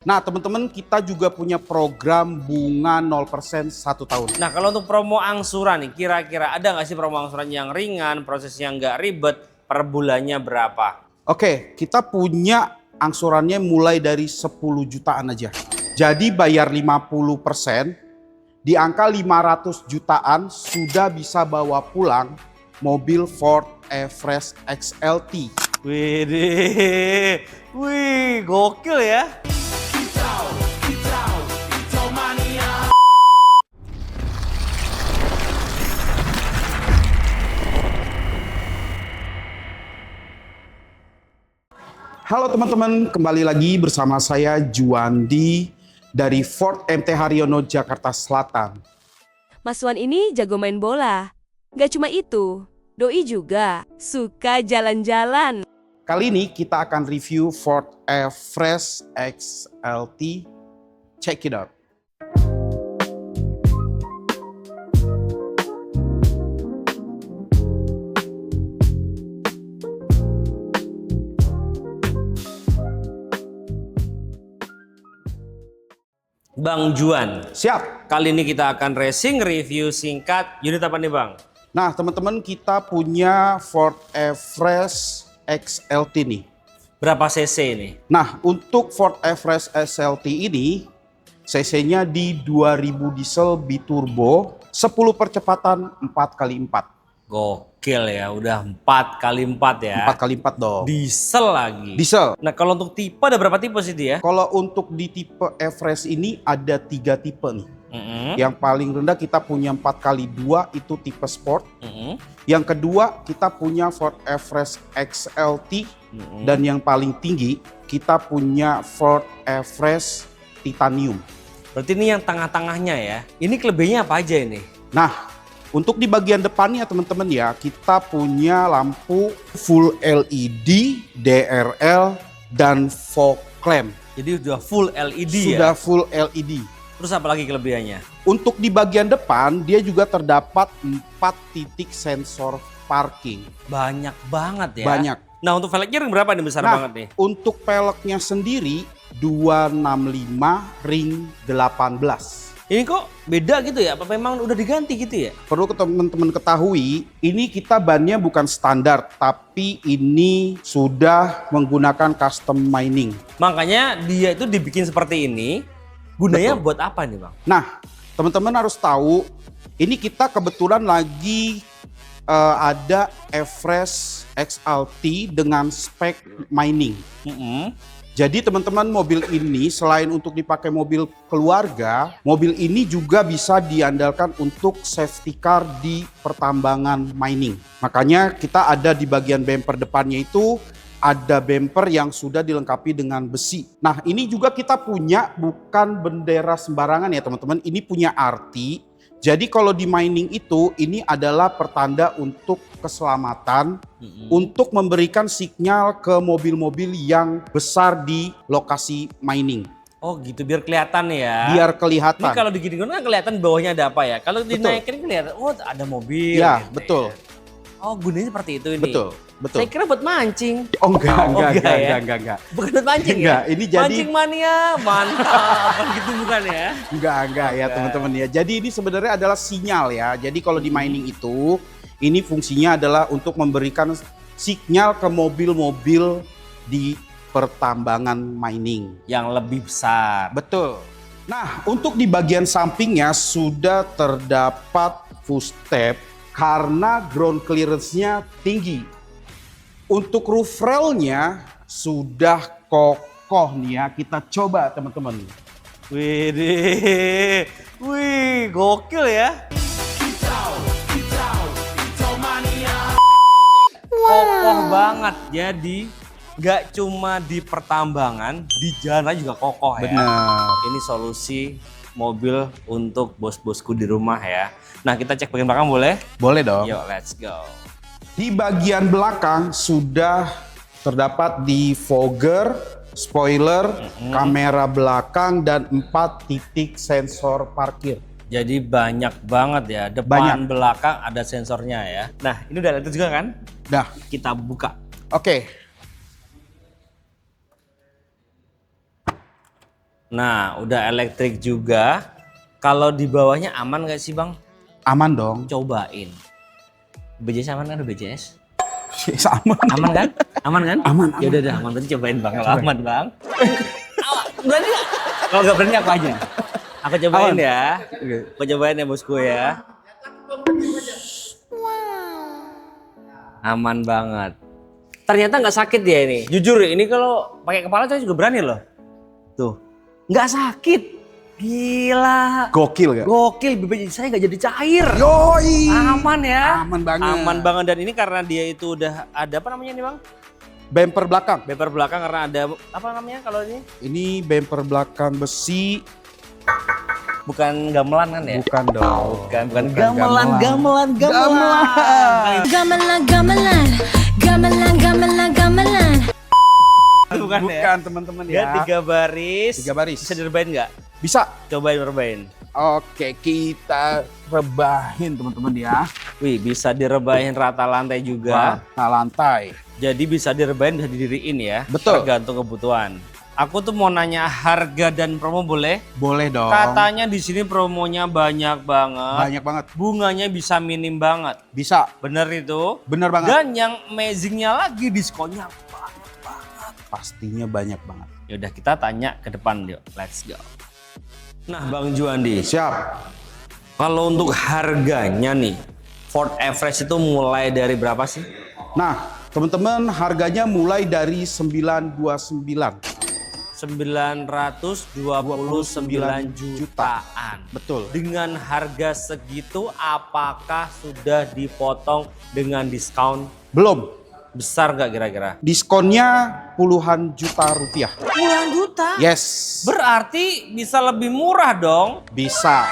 Nah teman-teman, kita juga punya program bunga 0% 1 tahun. Nah kalau untuk promo angsuran nih, kira-kira ada nggak sih promo angsuran yang ringan, prosesnya nggak ribet, per bulannya berapa? Oke, kita punya angsurannya mulai dari 10 jutaan aja. Jadi bayar 50%, di angka 500 jutaan sudah bisa bawa pulang mobil Ford Everest XLT. Wih, gokil ya. Halo teman-teman, kembali lagi bersama saya Juandi dari Ford MT Haryono, Jakarta Selatan. Mas Wan ini jago main bola. Gak cuma itu, doi juga suka jalan-jalan. Kali ini kita akan review Ford Everest XLT. Check it out. Bang Juan, Siap. kali ini kita akan racing review singkat. Unit apa nih Bang? Nah teman-teman, kita punya Ford Everest XLT nih. Berapa cc ini? Nah untuk Ford Everest XLT ini cc-nya di 2000 diesel biturbo, 10 percepatan 4x4. Gokil ya, udah 4x4 ya. 4x4 dong. Diesel lagi. Diesel. Nah kalau untuk tipe ada berapa tipe sih dia? Kalau untuk di tipe Everest ini ada 3 tipe nih. Mm-hmm. Yang paling rendah kita punya 4x2 itu tipe sport. Mm-hmm. Yang kedua kita punya Ford Everest XLT. Mm-hmm. Dan yang paling tinggi kita punya Ford Everest Titanium. Berarti ini yang tengah-tengahnya ya. Ini kelebihannya apa aja ini? Nah untuk di bagian depannya teman-teman ya, kita punya lampu full LED, DRL, dan fog lamp. Jadi udah full LED Sudah ya? full LED. Terus apa lagi kelebihannya? Untuk di bagian depan, dia juga terdapat 4 titik sensor parking. Banyak banget ya? Banyak. Nah untuk velgnya ring berapa nih, besar banget nih? Untuk peleknya sendiri 265 ring 18. Ini kok beda gitu ya? Apa memang udah diganti gitu ya? Perlu teman-teman ketahui, ini kita bannya bukan standar, tapi ini sudah menggunakan custom mining. Makanya dia itu dibikin seperti ini, gunanya Betul. buat apa nih Bang? Nah, teman-teman harus tahu, ini kita kebetulan lagi ada Everest XLT dengan spek mining. Mm-hmm. Jadi teman-teman, mobil ini selain untuk dipakai mobil keluarga, mobil ini juga bisa diandalkan untuk safety car di pertambangan mining. Makanya kita ada di bagian bumper depannya itu ada bumper yang sudah dilengkapi dengan besi. Nah ini juga kita punya bukan bendera sembarangan ya teman-teman, ini punya arti. Jadi kalau di mining itu ini adalah pertanda untuk keselamatan, untuk memberikan sinyal ke mobil-mobil yang besar di lokasi mining. Oh gitu, biar kelihatan ya? Biar kelihatan. Ini kalau digini kan kelihatan bawahnya ada apa ya? Kalau Betul. dinaikin kelihatan, oh ada mobil. Ya gitu betul. ya. Oh gunanya seperti itu ini? Betul. Betul. Saya kira buat mancing. Oh enggak ya? enggak. Bukan buat mancing Enggak, ya? ini jadi Mancing mania, mantap. Kan gitu bukan ya? enggak ya teman-teman ya. Jadi ini sebenarnya adalah sinyal ya. Jadi kalau di mining itu, ini fungsinya adalah untuk memberikan sinyal ke mobil-mobil di pertambangan mining. Yang lebih besar. Betul. Nah, untuk di bagian sampingnya sudah terdapat footstep karena ground clearance-nya tinggi. Untuk roof rail-nya sudah kokoh nih ya. Kita coba teman-teman. Wih, gokil ya. Kokoh banget. Jadi nggak cuma di pertambangan, di jalan juga kokoh ya. Benar. Ini solusi mobil untuk bos-bosku di rumah ya. Nah kita cek bagian belakang boleh? Boleh dong. Yuk let's go. Di bagian belakang sudah terdapat defogger, spoiler, kamera belakang, dan 4 titik sensor parkir. Jadi banyak banget ya, depan belakang ada sensornya ya. Nah ini udah ada juga kan? Dah, Kita buka. oke. Nah, udah elektrik juga. Kalau di bawahnya aman nggak sih Bang? Aman dong. Cobain. BJS aman kan? BJS? Aman. Aman kan? Aman kan? Aman. Ya udah aman. Berarti cobain Bang. Kalau aman Bang. Berani nggak? Kalau nggak berani aku aja. Aku cobain Aman. ya. Oke. Aku cobain ya bosku ya. Aman banget. Ternyata nggak sakit ya ini. Jujur ini kalau pakai kepala saya juga berani loh. Tuh, nggak sakit. Gila. Gokil gak? Gokil, bibir saya nggak jadi cair. Yoi. Aman ya. Aman banget. Aman banget, dan ini karena dia itu udah ada apa namanya nih Bang? Bumper belakang. Bumper belakang, karena ada apa namanya kalau ini? Ini bumper belakang besi. Bukan gamelan kan ya? Bukan dong. Bukan Bukan gamelan. Gamelan, Gamelan. Bukan ya? Bukan teman-teman Dia ya. 3 baris. 3 baris. Bisa direbahin nggak? Bisa. Cobain rebahin. Oke, kita rebahin teman-teman ya. Wih, bisa direbahin rata lantai juga. Rata lantai. Jadi bisa direbahin, bisa didiriin ya. Betul. Tergantung kebutuhan. Aku tuh mau nanya harga dan promo boleh? Boleh dong. Katanya di sini promonya banyak banget. Banyak banget. Bunganya bisa minim banget. Bisa. Bener itu? Bener banget. Dan yang amazingnya lagi diskonnya banyak banget. Pastinya banyak banget. Yaudah kita tanya ke depan yuk. Let's go. Nah Bang Juandi, Siap. kalau untuk harganya nih, Ford Everest itu mulai dari berapa sih? Nah, teman-teman harganya mulai dari 929. 929 jutaan. Betul. Dengan harga segitu apakah sudah dipotong dengan diskon? Belum. Besar nggak kira-kira? Diskonnya puluhan juta rupiah. Puluhan juta? Yes. Berarti bisa lebih murah dong. Bisa.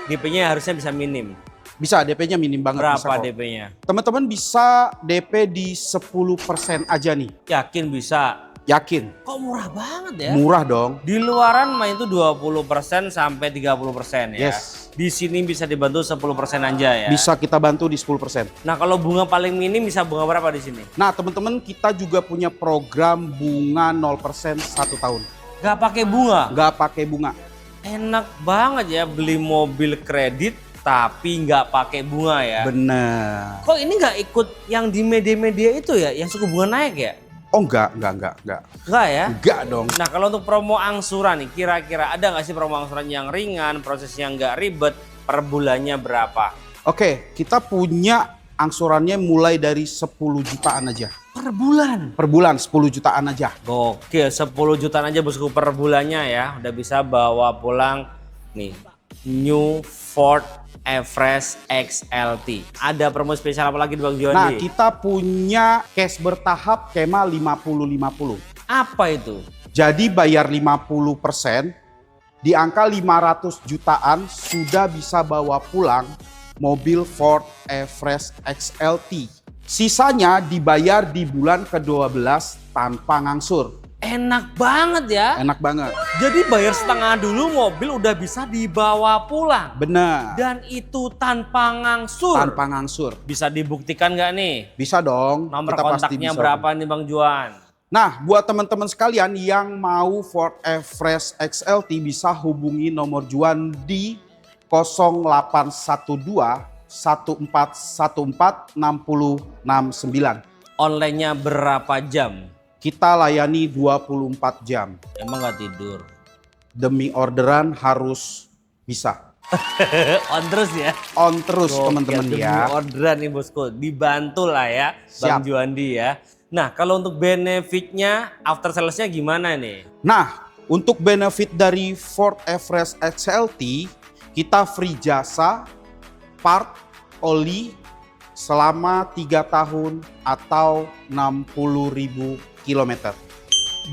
DP-nya harusnya bisa minim. Bisa, DP-nya minim banget. bisa Berapa kok. DP-nya? Teman-teman bisa DP di 10% aja nih. Yakin bisa? Yakin. Kok murah banget ya? Murah dong. Di luaran mah itu 20% sampai 30% ya. Yes. Di sini bisa dibantu 10% aja ya. Bisa kita bantu di 10%. Nah, kalau bunga paling minim bisa bunga berapa di sini? Nah, teman-teman kita juga punya program bunga 0% 1 tahun. Gak pakai bunga. Nggak pakai bunga. Enak banget ya beli mobil kredit tapi nggak pakai bunga ya. Bener. Kok ini nggak ikut yang di media-media itu ya, yang suku bunga naik ya? Oh enggak. Nggak ya? Enggak dong. Nah kalau untuk promo angsuran nih, kira-kira ada nggak sih promo angsuran yang ringan, prosesnya nggak ribet, per bulannya berapa? Oke, kita punya angsurannya mulai dari 10 jutaan aja. Per bulan? Per bulan 10 jutaan aja. Gokil, 10 jutaan aja bosku per bulannya ya. Udah bisa bawa pulang nih, New Ford Everest XLT. Ada promo spesial apa lagi di Bang Juandi? Nah, kita punya cash bertahap skema 50-50. Apa itu? Jadi bayar 50%, di angka 500 jutaan sudah bisa bawa pulang mobil Ford Everest XLT. Sisanya dibayar di bulan ke-12 tanpa ngangsur. Enak banget ya. Enak banget. Jadi bayar setengah dulu mobil udah bisa dibawa pulang. Benar. Dan itu tanpa ngangsur. Tanpa ngangsur. Bisa dibuktikan nggak nih? Bisa dong. Nomor kita pasti kontaknya bisa. berapa nih Bang Juan? Nah, buat teman-teman sekalian yang mau Ford Everest XLT bisa hubungi nomor Juan di 0812 1414 6069. Online-nya berapa jam? Kita layani 24 jam. Emang nggak tidur? Demi orderan harus bisa. On terus ya? On terus Gokil, teman-teman demi ya. orderan nih bosku, dibantu lah ya Bang Siap. Juandi ya. Nah kalau untuk benefitnya, after salesnya gimana nih? Nah, untuk benefit dari Ford Everest XLT, kita free jasa, part, oli, selama 3 tahun atau 60.000 kilometer.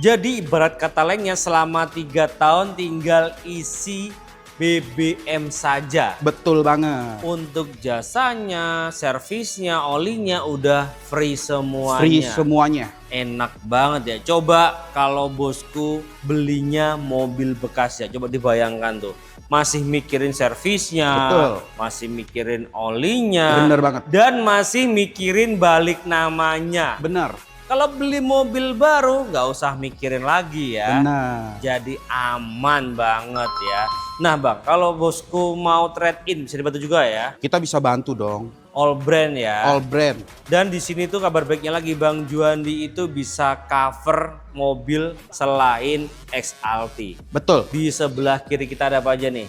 Jadi ibarat kata lainnya selama 3 tahun tinggal isi BBM saja. Betul banget. Untuk jasanya, servisnya, olinya udah free semuanya. Free semuanya. Enak banget ya. Coba kalau bosku belinya mobil bekas ya. Coba dibayangkan tuh. Masih mikirin servisnya. Betul. Masih mikirin olinya. Bener banget. Dan masih mikirin balik namanya. Bener. Kalau beli mobil baru nggak usah mikirin lagi ya. Benar. Jadi aman banget ya. Nah bang, kalau bosku mau trade in bisa dibantu juga ya. Kita bisa bantu dong. All brand ya. All brand. Dan di sini tuh kabar baiknya lagi Bang Juandi itu bisa cover mobil selain XLT. Betul. Di sebelah kiri kita ada apa aja nih?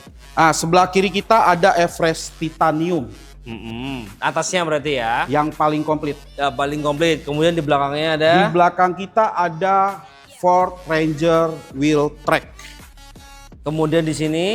Sebelah kiri kita ada Everest Titanium Atasnya berarti ya. yang paling komplit. Ya, paling komplit. Kemudian di belakangnya ada. Di belakang kita ada Ford Ranger Wheel Track. Kemudian di sini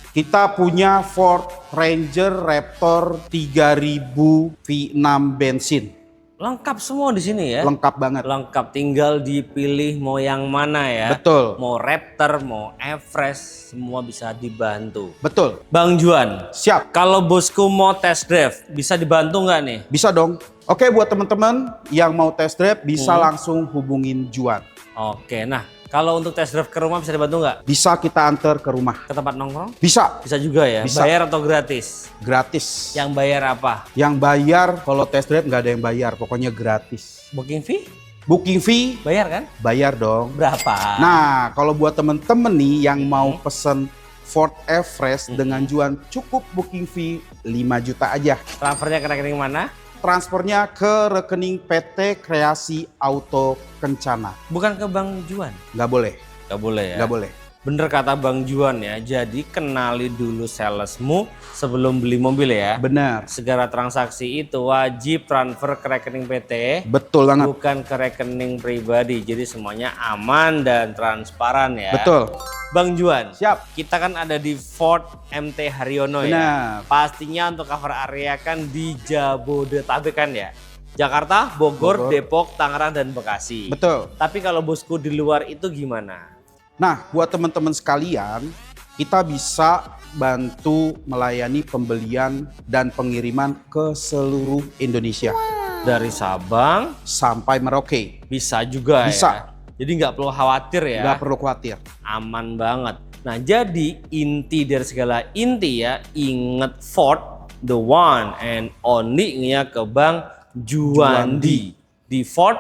Kita punya Ford Ranger Raptor 3000 V6 bensin. lengkap semua di sini ya. Lengkap banget. Lengkap, tinggal dipilih mau yang mana ya. Betul. Mau Raptor, mau Everest, semua bisa dibantu. Betul. Bang Juan, Siap. kalau bosku mau test drive, bisa dibantu nggak nih? Bisa dong. Oke, buat teman-teman yang mau test drive bisa langsung hubungin Juan. Oke, nah kalau untuk test drive ke rumah bisa dibantu nggak? Bisa kita antar ke rumah. Ke tempat nongkrong? Bisa. Bisa juga ya? Bisa. Bayar atau gratis? Gratis. Yang bayar apa? Yang bayar kalau test drive nggak ada yang bayar. Pokoknya gratis. Booking fee? Booking fee Bayar kan? bayar dong. Berapa? Nah, kalau buat temen-temen nih yang mau pesen Ford Everest dengan Juan, cukup booking fee 5 juta aja. Transfernya ke rekening mana? Transfernya ke rekening PT Kreasi Auto Kencana. Bukan ke Bang Juan? Nggak boleh, Nggak boleh ya? nggak boleh. Bener kata Bang Juan ya, jadi kenali dulu salesmu sebelum beli mobil ya. Benar, Segala transaksi itu wajib transfer ke rekening PT, betul banget. bukan ke rekening pribadi. Jadi semuanya aman dan transparan ya. Betul, Bang Juan, siap. kita kan ada di Ford MT Haryono ya. Benar. Pastinya untuk cover area kan di Jabodetabek kan ya. Jakarta, Bogor, Bogor. Depok, Tangerang, dan Bekasi. Betul. Tapi kalau bosku di luar itu gimana? Nah, buat teman-teman sekalian, kita bisa bantu melayani pembelian dan pengiriman ke seluruh Indonesia. Dari Sabang Sampai Merauke. bisa juga Bisa. ya. Jadi nggak perlu khawatir ya. Nggak perlu khawatir. Aman banget. Nah jadi inti dari segala inti ya, inget Ford, the one and only-nya ke Bang Juandi. Di Ford.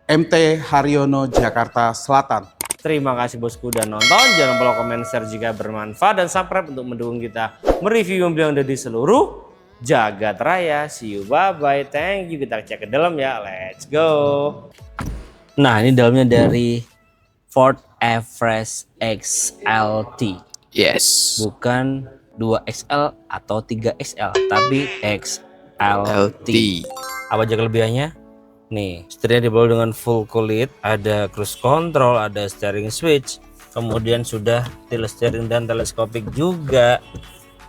MT Haryono, Jakarta Selatan. Terima kasih bosku udah nonton. Jangan lupa komen, share jika bermanfaat, dan subscribe untuk mendukung kita mereview mobil yang ada di seluruh jagat raya. See you, bye-bye, thank you. Kita cek ke dalam ya, let's go. Nah ini dalamnya dari Ford Everest XLT. Yes. Bukan 2XL atau 3XL, tapi XLT. Apa aja kelebihannya? Nih, setirnya dibawa dengan full kulit, ada cruise control, ada steering switch, kemudian sudah tilt steering dan teleskopik juga.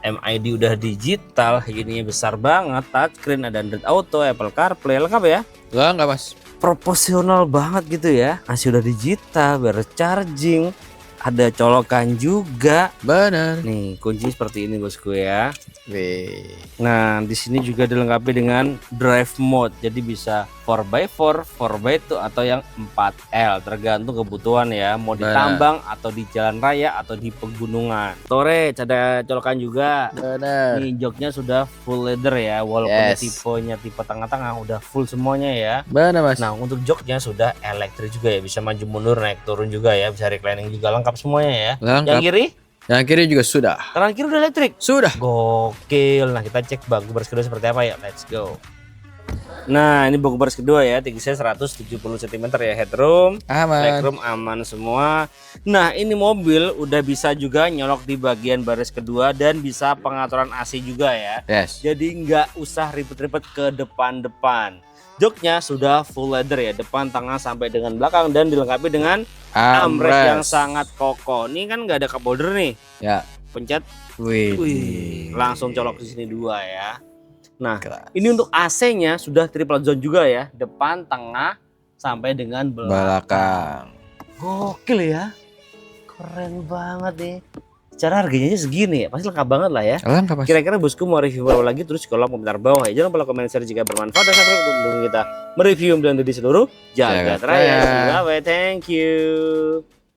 MID udah digital, ininya besar banget, touchscreen, ada Android Auto, Apple CarPlay, lengkap ya. Enggak mas. Proporsional banget gitu ya, masih udah digital, biar charging, ada colokan juga. Benar. Nih, kunci seperti ini bosku ya. Wih. Nah, di sini juga dilengkapi dengan drive mode. Jadi bisa 4x4, 4x2 atau yang 4L, tergantung kebutuhan ya. Mau di Benar. tambang atau di jalan raya atau di pegunungan. Storage ada colokan juga. Benar. Nih joknya sudah full leather ya, walaupun Yes. tipenya tipe tengah-tengah udah full semuanya ya. Benar mas. Nah, untuk joknya sudah elektrik juga ya, bisa maju mundur, naik turun juga ya, bisa reclining juga, lengkap semuanya ya. Lengkap. Yang kiri? Yang kiri juga sudah. Kanan kiri udah elektrik. Sudah. Gokil. Nah kita cek bangku baris kedua seperti apa ya. Let's go. Nah ini bangku baris kedua ya, tingginya 170 cm ya, headroom, Aman. legroom aman semua. Nah ini mobil udah bisa juga nyolok di bagian baris kedua dan bisa pengaturan AC juga ya. Yes. Jadi nggak usah ribet-ribet ke depan-depan. Joknya sudah full leather ya, depan, tengah sampai dengan belakang, dan dilengkapi dengan armrest yang sangat kokoh. Ini kan nggak ada cup holder nih. Ya. Pencet. Wih. Wih, langsung colok di sini dua ya. Nah, Keras. ini untuk AC-nya sudah triple zone juga ya, depan, tengah, sampai dengan belakang. Gokil ya, keren banget nih. Secara harganya aja segini ya, pasti lengkap banget lah ya. Lengkap mas. Kira-kira bosku mau review berapa lagi, terus kolom komentar bawah ya. Jangan lupa komen share jika bermanfaat, dan subscribe untuk mendukung kita mereview mobil di seluruh jagat Jagat raya. raya. Bye, thank you.